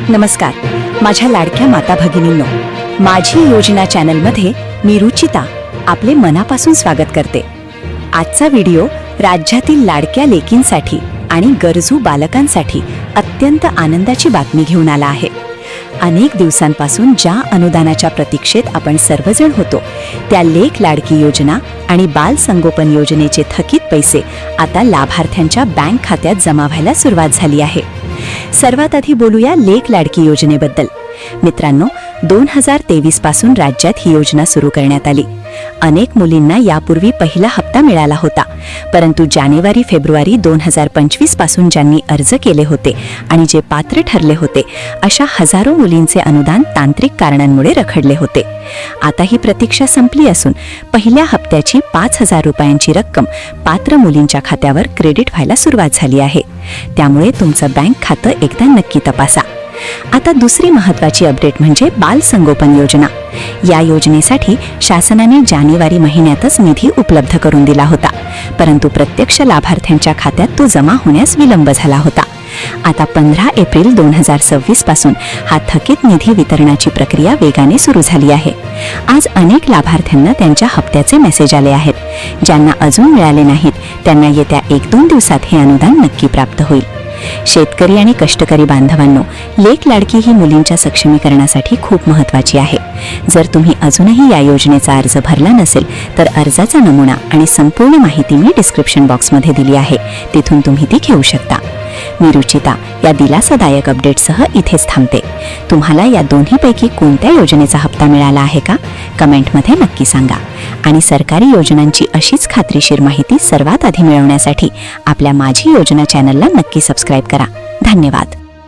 नमस्कार, माझ्या लाडक्या माता भगिनींनो, माझी योजना चॅनलमध्ये मी रुचिता आपले मनापासून स्वागत करते. आजचा व्हिडिओ राज्यातील लाडक्या लेकींसाठी आणि गरजू बालकांसाठी अत्यंत आनंदाची बातमी घेऊन आला आहे. अनेक दिवसांपासून ज्या अनुदानाच्या प्रतीक्षेत आपण सर्वजण होतो, त्या लेक लाडकी योजना आणि बाल संगोपन योजनेचे थकीत पैसे आता लाभार्थ्यांच्या बँक खात्यात जमा व्हायला सुरुवात झाली आहे. सर्वात आधी बोलूया लेक लाडकी योजनेबद्दल. मित्रांनो, 2023 पासून राज्यात ही योजना सुरू करण्यात आली. अनेक मुलींना यापूर्वी पहिला हप्ता मिळाला होता, परंतु जानेवारी-फेब्रुवारी 2025 पासून ज्यांनी अर्ज केले होते आणि जे पात्र ठरले होते, अशा हजारो मुलींचे अनुदान तांत्रिक कारणांमुळे रखडले होते. आता ही प्रतीक्षा संपली असून पहिल्या हप्त्याची 5,000 रुपयांची रक्कम पात्र मुलींच्या खात्यावर क्रेडिट व्हायला सुरुवात झाली आहे. त्यामुळे तुमचं बँक खातं एकदा नक्की तपासा. आता दुसरी महत्त्वाची अपडेट म्हणजे बाल संगोपन योजना. या योजनेसाठी शासनाने जानेवारी महिन्यातच निधी उपलब्ध करून दिला होता, परंतु प्रत्यक्ष लाभार्थ्यांच्या खात्यात तो जमा होण्यास विलंब झाला होता. आता 15 एप्रिल 2026 पासून हा थकीत निधी वितरणाची प्रक्रिया वेगाने सुरू झाली आहे. आज अनेक लाभार्थ्यांना त्यांच्या हप्त्याचे मेसेज आले आहेत. ज्यांना अजून मिळाले नाहीत त्यांना येत्या 1-2 दिवसात हे अनुदान नक्की प्राप्त होईल. शेतकरी आणि कष्टकरी बांधवांनो, लेक लाडकी ही मुलींच्या सक्षमीकरणासाठी खूप महत्त्वाची आहे. जर तुम्ही अजूनही या योजनेचा अर्ज भरला नसेल तर अर्जाचा नमुना आणि संपूर्ण माहिती मी डिस्क्रिप्शन बॉक्समध्ये दिली आहे, तिथून तुम्ही ती घेऊ शकता. मी रुचिता या दिलासादायक अपडेटसह इथेच थांबते. तुम्हाला या दोन्हीपैकी कोणत्या योजनेचा हप्ता मिळाला आहे का? कमेंटमध्ये नक्की सांगा. आणि सरकारी योजनांची अशीच खात्रीशीर माहिती सर्वात आधी मिळवण्यासाठी आपल्या माझी योजना चॅनलला नक्की सबस्क्राईब करा. धन्यवाद.